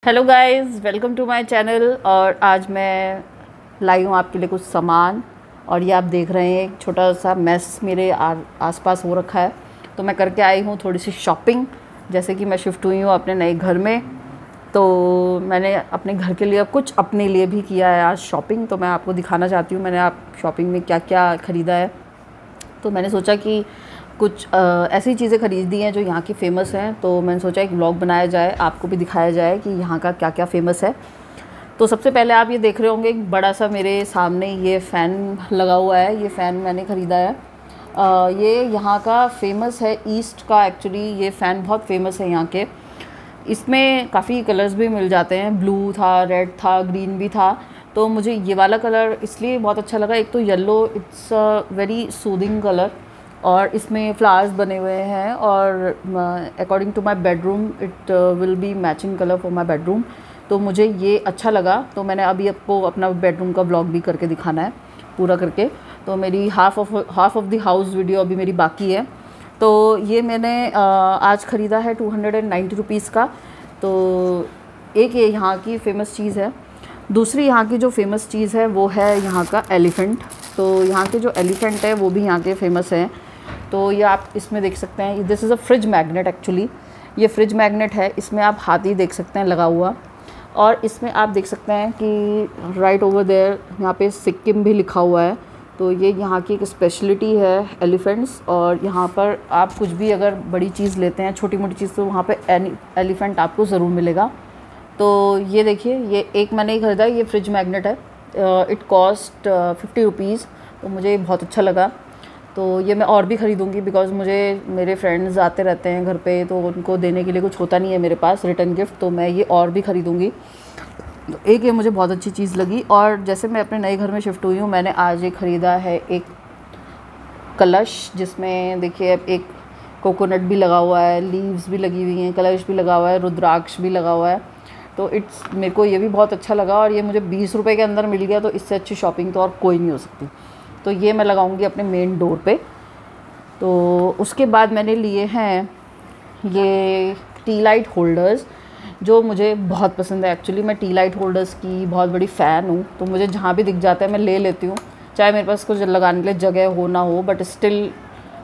Hello guys, welcome to my channel. और आज मैं लाई हूँ आपके लिए कुछ सामान। और ये आप देख रहे हैं एक छोटा सा मेस मेरे आसपास हो रखा है। तो मैं करके आई हूँ थोड़ी सी शॉपिंग। जैसे कि मैं शिफ्ट हुई हूँ अपने नए घर में, तो मैंने अपने घर के लिए कुछ अपने लिए भी किया है आज शॉपिंग। तो मैं आपको दिखाना चाहती हूँ मैंने आप शॉपिंग में क्या क्या ख़रीदा है। तो मैंने सोचा कि कुछ ऐसी चीज़ें ख़रीदी हैं जो यहाँ की फ़ेमस हैं। तो मैंने सोचा एक व्लॉग बनाया जाए, आपको भी दिखाया जाए कि यहाँ का क्या क्या फ़ेमस है। तो सबसे पहले आप ये देख रहे होंगे एक बड़ा सा मेरे सामने ये फ़ैन लगा हुआ है। ये फ़ैन मैंने ख़रीदा है। ये यहाँ का फ़ेमस है, ईस्ट का। एक्चुअली ये फ़ैन बहुत फेमस है यहाँ के। इसमें काफ़ी कलर्स भी मिल जाते हैं, ब्लू था, रेड था, ग्रीन भी था। तो मुझे ये वाला कलर इसलिए बहुत अच्छा लगा। एक तो yellow, it's a very soothing colour, और इसमें फ्लावर्स बने हुए हैं। और according to my bedroom it will be matching colour for my bedroom. तो मुझे ये अच्छा लगा। तो मैंने अभी आपको अपना बेडरूम का व्लॉग भी करके दिखाना है पूरा करके। तो मेरी half of the house video अभी मेरी बाकी है। तो ये मैंने आज ख़रीदा है 290 रुपीज़ का। तो एक ये यहाँ की फ़ेमस चीज़ है। दूसरी यहाँ की जो फेमस चीज़ है वो है यहाँ का एलिफ़ेंट। तो यहाँ के जो एलिफ़ेंट है वो भी यहाँ के फेमस हैं। तो ये आप इसमें देख सकते हैं, this is a fridge magnet. Actually ये फ्रिज मैग्नेट है। इसमें आप हाथी देख सकते हैं लगा हुआ। और इसमें आप देख सकते हैं कि राइट ओवर देयर यहाँ पे सिक्किम भी लिखा हुआ है। तो ये यहाँ की एक स्पेशलिटी है एलिफेंट्स। और यहाँ पर आप कुछ भी अगर बड़ी चीज़ लेते हैं, छोटी मोटी चीज़, तो वहाँ पे एलिफेंट आपको ज़रूर मिलेगा। तो ये देखिए, ये एक मैंने ही ख़रीदा, ये फ्रिज मैग्नेट है। It cost 50 rupees. तो मुझे बहुत अच्छा लगा। तो ये मैं और भी ख़रीदूँगी, बिकॉज़ मुझे मेरे फ्रेंड्स आते रहते हैं घर पे, तो उनको देने के लिए कुछ होता नहीं है मेरे पास रिटर्न गिफ्ट। तो मैं ये और भी ख़रीदूँगी। तो एक ये मुझे बहुत अच्छी चीज़ लगी। और जैसे मैं अपने नए घर में शिफ्ट हुई हूँ, मैंने आज एक ख़रीदा है एक कलश, जिसमें देखिए एक कोकोनट भी लगा हुआ है, लीव्स भी लगी हुई हैं, कलश भी लगा हुआ है, रुद्राक्ष भी लगा हुआ है। तो मेरे को ये भी बहुत अच्छा लगा। और ये मुझे 20 रुपये के अंदर मिल गया। तो इससे अच्छी शॉपिंग तो और कोई नहीं हो सकती। तो ये मैं लगाऊंगी अपने मेन डोर पे। तो उसके बाद मैंने लिए हैं ये टी लाइट होल्डर्स, जो मुझे बहुत पसंद है। एक्चुअली मैं टी लाइट होल्डर्स की बहुत बड़ी फ़ैन हूँ। तो मुझे जहाँ भी दिख जाता है मैं ले लेती हूँ, चाहे मेरे पास कुछ लगाने के लिए जगह हो ना हो, बट स्टिल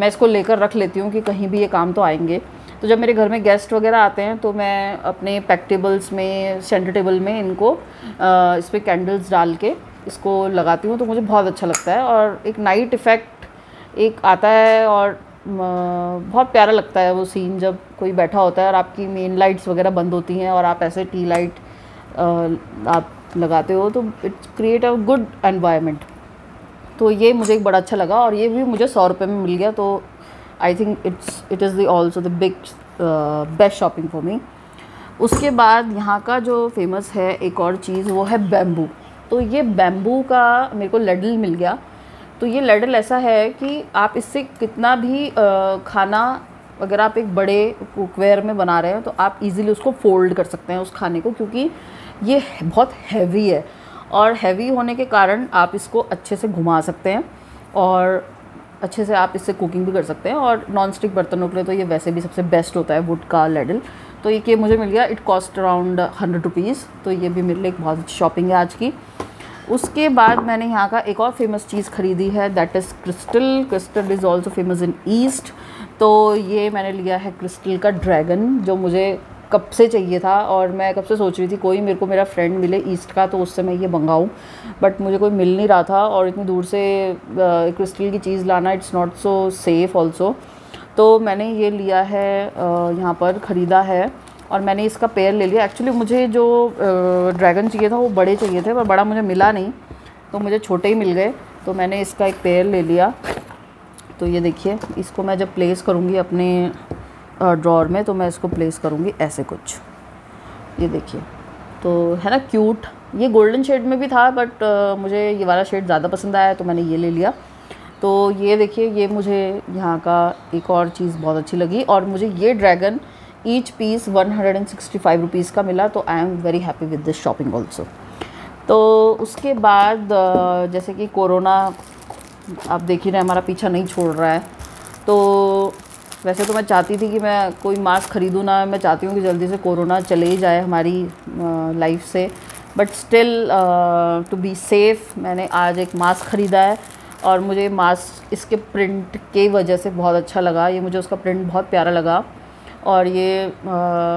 मैं इसको लेकर रख लेती हूँ कि कहीं भी ये काम तो आएंगे। तो जब मेरे घर में गेस्ट वगैरह आते हैं तो मैं अपने पैक टेबल्स में, सेंटर टेबल में इनको इस पर कैंडल्स डाल के इसको लगाती हूँ। तो मुझे बहुत अच्छा लगता है। और एक नाइट इफ़ेक्ट एक आता है, और बहुत प्यारा लगता है वो सीन जब कोई बैठा होता है और आपकी मेन लाइट्स वगैरह बंद होती हैं और आप ऐसे टी लाइट आप लगाते हो। तो it's create a good environment. तो ये मुझे एक बड़ा अच्छा लगा। और ये भी मुझे 100 रुपये में मिल गया। तो I think it is the also the big best shopping for मी। उसके बाद यहाँ का जो फेमस है एक और चीज़, वो है बैम्बू। तो ये बैम्बू का मेरे को लैडल मिल गया। तो ये लैडल ऐसा है कि आप इससे कितना भी खाना, अगर आप एक बड़े कुकवेयर में बना रहे हैं तो आप इजीली उसको फोल्ड कर सकते हैं उस खाने को, क्योंकि ये बहुत हैवी है। और हैवी होने के कारण आप इसको अच्छे से घुमा सकते हैं और अच्छे से आप इससे कुकिंग भी कर सकते हैं। और नॉन स्टिक बर्तनों के लिए तो ये वैसे भी सबसे बेस्ट होता है, वुड का लैडल। तो ये मुझे मिल गया। It cost around 100 rupees. तो ये भी मेरे लिए एक बहुत अच्छी शॉपिंग है आज की। उसके बाद मैंने यहाँ का एक और फेमस चीज़ ख़रीदी है, that is crystal. Crystal is also famous in east. तो ये मैंने लिया है क्रिस्टल का ड्रैगन, जो मुझे कब से चाहिए था। और मैं कब से सोच रही थी कोई मेरे को मेरा फ्रेंड मिले ईस्ट का, तो उससे मैं ये मंगाऊँ, बट मुझे कोई मिल नहीं रहा था। और इतनी दूर से क्रिस्टल की चीज़ लाना, it's not so safe also. तो मैंने ये लिया है, यहाँ पर ख़रीदा है, और मैंने इसका पेयर ले लिया। एक्चुअली मुझे जो ड्रैगन चाहिए था वो बड़े चाहिए थे, पर बड़ा मुझे मिला नहीं, तो मुझे छोटे ही मिल गए। तो मैंने इसका एक पेयर ले लिया। तो ये देखिए, इसको मैं जब प्लेस करूँगी अपने ड्रॉर में, तो मैं इसको प्लेस करूँगी ऐसे कुछ। ये देखिए, तो है ना क्यूट। ये गोल्डन शेड में भी था, बट मुझे ये वाला शेड ज़्यादा पसंद आया, तो मैंने ये ले लिया। तो ये देखिए, ये मुझे यहाँ का एक और चीज़ बहुत अच्छी लगी। और मुझे ये ड्रैगन ईच पीस 165 रुपीज़ का मिला। तो I am very happy with this shopping also. तो उसके बाद जैसे कि कोरोना आप देख ही रहे हैं, हमारा पीछा नहीं छोड़ रहा है। तो वैसे तो मैं चाहती थी कि मैं कोई मास्क ख़रीदूँ ना, मैं चाहती हूँ कि जल्दी से कोरोना चले ही जाए हमारी लाइफ से, but still to be safe मैंने आज एक मास्क ख़रीदा है। और मुझे मास्क इसके प्रिंट के वजह से बहुत अच्छा लगा, ये मुझे उसका प्रिंट बहुत प्यारा लगा। और ये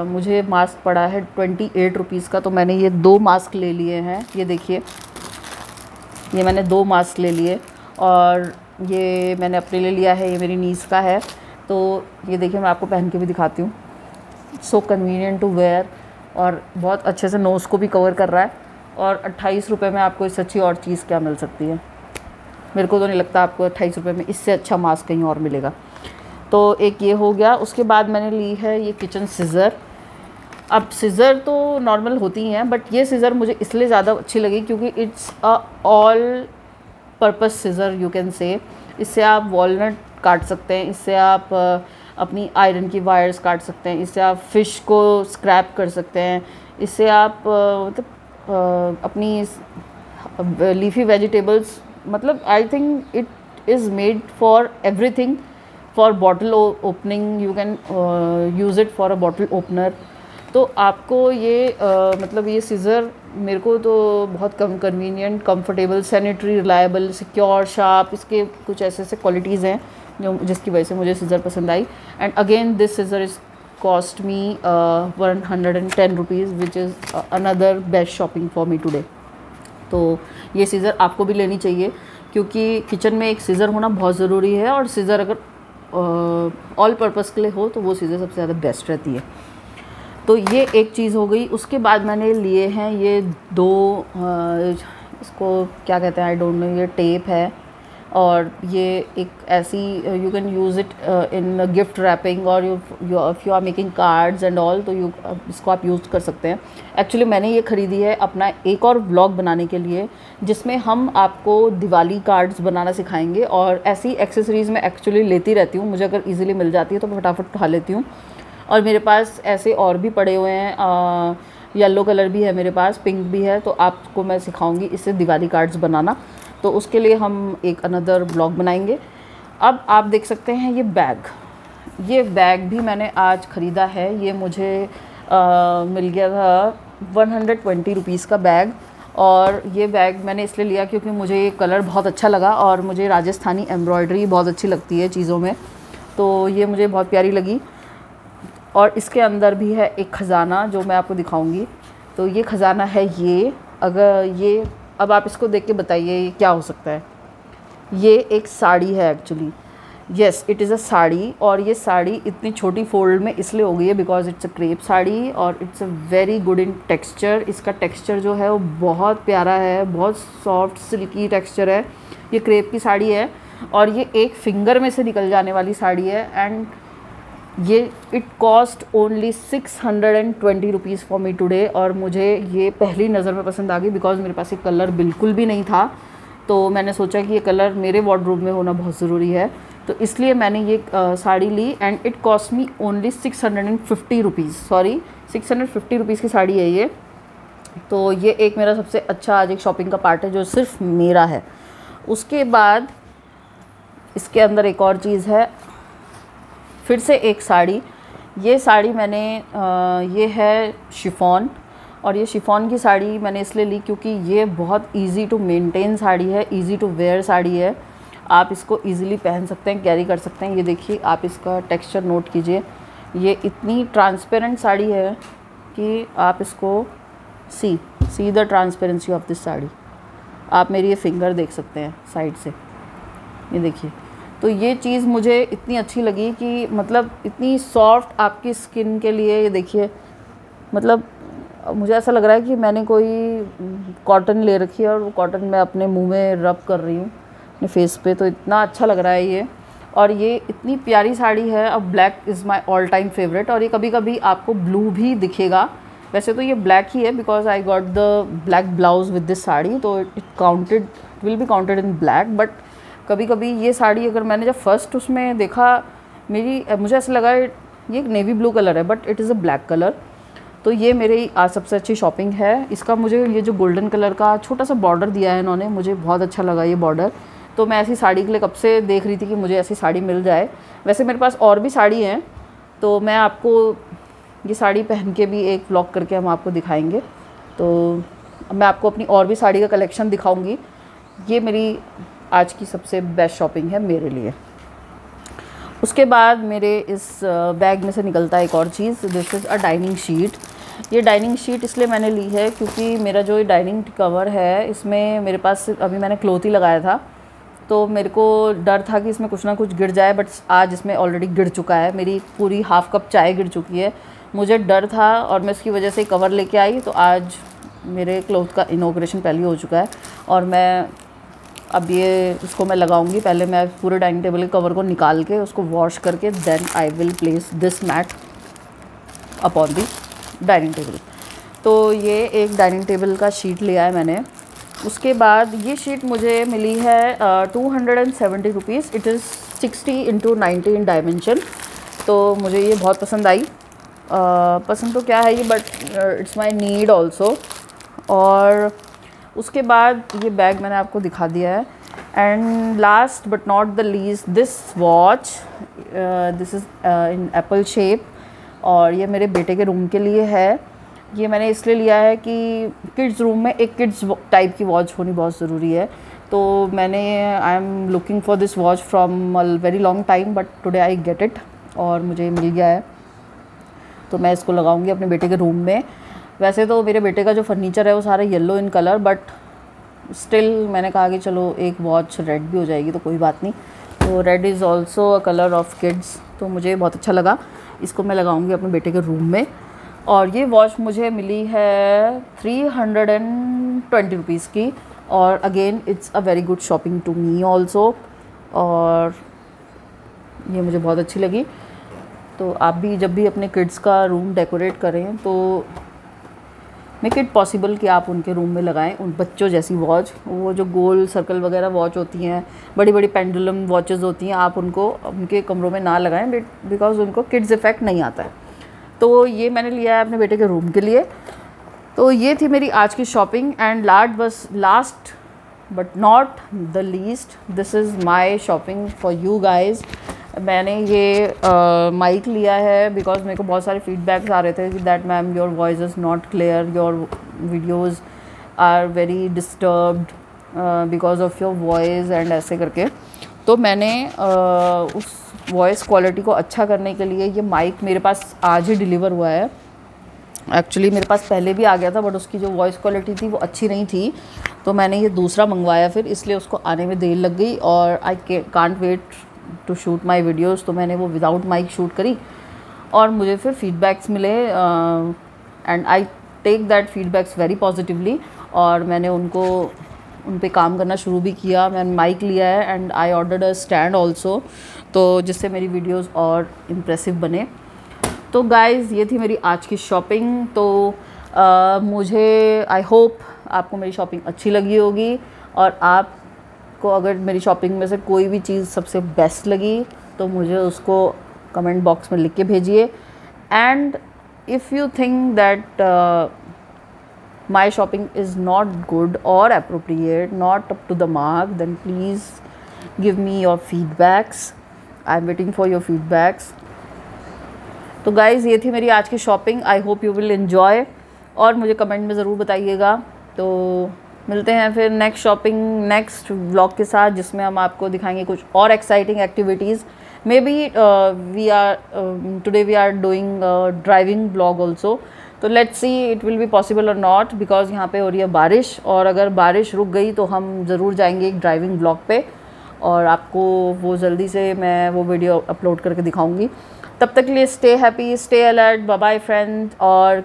मुझे मास्क पड़ा है 28 रुपीज़ का, तो मैंने ये 2 मास्क ले लिए हैं। ये देखिए, ये मैंने 2 मास्क ले लिए, और ये मैंने अपने लिए लिया है, ये मेरी नीस का है। तो ये देखिए, मैं आपको पहन के भी दिखाती हूँ। सो कन्वीनियंट टू वेयर, और बहुत अच्छे से नोज़ को भी कवर कर रहा है। और 28 रुपये में आपको इससे अच्छी और चीज़ क्या मिल सकती है। मेरे को तो नहीं लगता आपको 28 रुपये में इससे अच्छा मास्क कहीं और मिलेगा। तो एक ये हो गया। उसके बाद मैंने ली है ये किचन सीज़र। अब सीज़र तो नॉर्मल होती ही हैं, बट ये सीज़र मुझे इसलिए ज़्यादा अच्छी लगी क्योंकि it's a all purpose scissor you can say. इससे आप वॉलनट काट सकते हैं, इससे आप अपनी आयरन की वायर्स काट सकते हैं, इससे आप फ़िश को स्क्रैप कर सकते हैं, इससे आप मतलब अपनी लीफी वेजिटेबल्स, मतलब I think it is made for everything. For bottle opening you can use it for a bottle opener. तो आपको ये मतलब ये सीज़र मेरे को तो बहुत convenient, comfortable, sanitary, reliable, secure, sharp, इसके कुछ ऐसे ऐसे क्वालिटीज़ हैं जो जिसकी वजह से मुझे सीज़र पसंद आई। And again this scissor is cost me 110 rupees, which is another best shopping for me today. तो ये सीज़र आपको भी लेनी चाहिए क्योंकि किचन में एक सीज़र होना बहुत ज़रूरी है, और सीज़र अगर ऑल पर्पस के लिए हो तो वो सीज़र सबसे ज़्यादा बेस्ट रहती है। तो ये एक चीज़ हो गई। उसके बाद मैंने लिए हैं ये 2 इसको क्या कहते हैं, आई डोंट नो, ये टेप है, और ये एक ऐसी you can use it in gift wrapping, और if you are making cards and all, तो इसको आप यूज़ कर सकते हैं। एक्चुअली मैंने ये ख़रीदी है अपना एक और व्लॉग बनाने के लिए, जिसमें हम आपको दिवाली कार्ड्स बनाना सिखाएंगे। और ऐसी एक्सेसरीज़ मैं एक्चुअली लेती रहती हूँ, मुझे अगर ईज़िली मिल जाती है तो मैं फटाफट उठा लेती हूँ। और मेरे पास ऐसे और भी पड़े हुए हैं, येलो कलर भी है मेरे पास, पिंक भी है, तो आपको मैं सिखाऊंगी इससे दिवाली कार्ड्स बनाना। तो उसके लिए हम एक अनदर ब्लॉग बनाएंगे। अब आप देख सकते हैं ये बैग भी मैंने आज ख़रीदा है। ये मुझे मिल गया था 120 रुपीज़ का बैग। और ये बैग मैंने इसलिए लिया क्योंकि मुझे ये कलर बहुत अच्छा लगा, और मुझे राजस्थानी एम्ब्रॉयडरी बहुत अच्छी लगती है चीज़ों में, तो ये मुझे बहुत प्यारी लगी। और इसके अंदर भी है एक ख़जाना जो मैं आपको दिखाऊंगी। तो ये ख़जाना है ये, अगर ये, अब आप इसको देख के बताइए ये क्या हो सकता है। ये एक साड़ी है actually, yes it is a sari. और ये साड़ी इतनी छोटी फोल्ड में इसलिए हो गई है because it's a crepe sari, और it's a very good in texture. इसका टेक्सचर जो है वो बहुत प्यारा है, बहुत सॉफ्ट सिल्की टेक्सचर है। ये क्रेप की साड़ी है, और ये एक फिंगर में से निकल जाने वाली साड़ी है। एंड ये it cost only 620 rupees for me today. और मुझे ये पहली नज़र में पसंद आ गई बिकॉज मेरे पास ये कलर बिल्कुल भी नहीं था, तो मैंने सोचा कि ये कलर मेरे वार्डरोब में होना बहुत ज़रूरी है, तो इसलिए मैंने ये साड़ी ली। And it cost me only 650 rupees, sorry 650 rupees की साड़ी है ये। तो ये एक मेरा सबसे अच्छा आज एक शॉपिंग का पार्ट है जो सिर्फ मेरा है। उसके बाद इसके अंदर एक और चीज़ है, फिर से एक साड़ी। ये साड़ी मैंने ये है शिफॉन, और ये शिफॉन की साड़ी मैंने इसलिए ली क्योंकि ये बहुत इजी टू मेंटेन साड़ी है, इजी टू वेयर साड़ी है। आप इसको इजीली पहन सकते हैं, कैरी कर सकते हैं। ये देखिए, आप इसका टेक्सचर नोट कीजिए। ये इतनी ट्रांसपेरेंट साड़ी है कि आप इसको see the transparency of this sari. आप मेरी ये फिंगर देख सकते हैं साइड से, ये देखिए। तो ये चीज़ मुझे इतनी अच्छी लगी कि मतलब इतनी सॉफ्ट आपकी स्किन के लिए। ये देखिए, मतलब मुझे ऐसा लग रहा है कि मैंने कोई कॉटन ले रखी है और वो कॉटन मैं अपने मुंह में रब कर रही हूँ अपने फेस पे, तो इतना अच्छा लग रहा है ये। और ये इतनी प्यारी साड़ी है। अब black is my all time favourite, और ये कभी कभी आपको ब्लू भी दिखेगा। वैसे तो ये ब्लैक ही है because I got the black blouse with this sari, तो it will be counted in black. But कभी कभी ये साड़ी अगर मैंने जब फर्स्ट उसमें देखा, मुझे ऐसा लगा ये एक नेवी ब्लू कलर है but it is a black colour. तो ये मेरी आज सबसे अच्छी शॉपिंग है। इसका मुझे ये जो गोल्डन कलर का छोटा सा बॉर्डर दिया है इन्होंने, मुझे बहुत अच्छा लगा ये बॉर्डर। तो मैं ऐसी साड़ी के लिए कब से देख रही थी कि मुझे ऐसी साड़ी मिल जाए। वैसे मेरे पास और भी साड़ी हैं, तो मैं आपको ये साड़ी पहन के भी एक व्लॉग करके हम आपको दिखाएंगे। तो मैं आपको अपनी और भी साड़ी का कलेक्शन दिखाऊंगी। ये मेरी आज की सबसे बेस्ट शॉपिंग है मेरे लिए। उसके बाद मेरे इस बैग में से निकलता है एक और चीज़, this is a dining sheet. ये डाइनिंग शीट इसलिए मैंने ली है क्योंकि मेरा जो ये डाइनिंग कवर है इसमें मेरे पास अभी मैंने क्लॉथ ही लगाया था, तो मेरे को डर था कि इसमें कुछ ना कुछ गिर जाए, बट आज इसमें ऑलरेडी गिर चुका है। मेरी पूरी हाफ़ कप चाय गिर चुकी है। मुझे डर था और मैं उसकी वजह से कवर लेके आई, तो आज मेरे क्लॉथ का इनॉग्रेशन पहले हो चुका है और मैं अब ये इसको मैं लगाऊंगी। पहले मैं पूरे डाइनिंग टेबल के कवर को निकाल के उसको वॉश करके then I will place this mat upon the dining table. तो ये एक डाइनिंग टेबल का शीट लिया है मैंने। उसके बाद ये शीट मुझे मिली है 270 rupees. It is 60 × 90 in dimension. तो मुझे ये बहुत पसंद आई। पसंद तो क्या है ये, but it's my need also. और उसके बाद ये बैग मैंने आपको दिखा दिया है। And last but not the least, this watch, this is in Apple shape और ये मेरे बेटे के रूम के लिए है। ये मैंने इसलिए लिया है कि किड्स रूम में एक किड्स टाइप की वॉच होनी बहुत ज़रूरी है। तो मैंने I am looking for this watch from a very long time, but today I get it और मुझे मिल गया है। तो मैं इसको लगाऊंगी अपने बेटे के रूम में। वैसे तो मेरे बेटे का जो फर्नीचर है वो सारा yellow in colour, but still मैंने कहा कि चलो एक वॉच रेड भी हो जाएगी तो कोई बात नहीं। तो red is also a colour of kids, तो मुझे बहुत अच्छा लगा। इसको मैं लगाऊंगी अपने बेटे के रूम में। और ये वॉच मुझे मिली है 320 रुपीज़ की, और again it's a very good shopping to me also, और ये मुझे बहुत अच्छी लगी। तो आप भी जब भी अपने किड्स का रूम डेकोरेट करें तो मेक इट पॉसिबल कि आप उनके रूम में लगाएं उन बच्चों जैसी वॉच। वो जो गोल सर्कल वगैरह वॉच होती हैं, बड़ी बड़ी पेंडुलम वॉचेस होती हैं, आप उनको उनके कमरों में ना लगाएं बिकॉज उनको किड्स इफ़ेक्ट नहीं आता है। तो ये मैंने लिया है अपने बेटे के रूम के लिए। तो ये थी मेरी आज की shopping. And last but not the least, this is my shopping for you guys. मैंने ये माइक लिया है बिकॉज मेरे को बहुत सारे फीडबैक्स आ रहे थे कि that ma'am your voice is not clear, your videos are very disturbed because of your voice and ऐसे करके। तो मैंने उस वॉइस क्वालिटी को अच्छा करने के लिए ये माइक मेरे पास आज ही डिलीवर हुआ है। एक्चुअली मेरे पास पहले भी आ गया था, बट उसकी जो वॉइस क्वालिटी थी वो अच्छी नहीं थी, तो मैंने ये दूसरा मंगवाया फिर, इसलिए उसको आने में देर लग गई। और I can't wait to shoot my videos, तो मैंने वो विदाउट माइक शूट करी और मुझे फिर फीडबैक्स मिले and I take that feedbacks very positively. और मैंने उन पे काम करना शुरू भी किया। मैंने माइक लिया है and I ordered a stand also, तो जिससे मेरी वीडियोज़ और इम्प्रेसिव बने। तो गाइज़ ये थी मेरी आज की शॉपिंग। तो मुझे आई होप आपको मेरी शॉपिंग अच्छी लगी होगी, और आपको अगर मेरी शॉपिंग में से कोई भी चीज़ सबसे बेस्ट लगी तो मुझे उसको कमेंट बॉक्स में लिख के भेजिए। And if you think that my shopping is not good और appropriate, not up to the mark, then please give me your feedbacks. I am waiting for your feedbacks. तो गाइज़ ये थी मेरी आज की shopping. I hope you will enjoy, और मुझे comment में ज़रूर बताइएगा। तो मिलते हैं फिर नेक्स्ट व्लॉग के साथ, जिसमें हम आपको दिखाएंगे कुछ और exciting activities. May be today we are doing driving vlog also. तो let's see it will be possible और नॉट, बिकॉज यहाँ पे हो रही है बारिश, और अगर बारिश रुक गई तो हम ज़रूर जाएंगे एक ड्राइविंग व्लॉग पे, और आपको वो जल्दी से मैं वो वीडियो अपलोड करके दिखाऊंगी। तब तक के लिए stay happy, stay alert, bye bye friend. और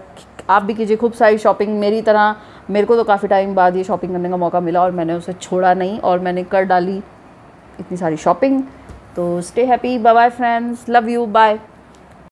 आप भी कीजिए खूब सारी शॉपिंग मेरी तरह। मेरे को तो काफ़ी टाइम बाद ये शॉपिंग करने का मौका मिला और मैंने उसे छोड़ा नहीं, और मैंने कर डाली इतनी सारी शॉपिंग। तो stay happy, bye bye friends, love you, bye.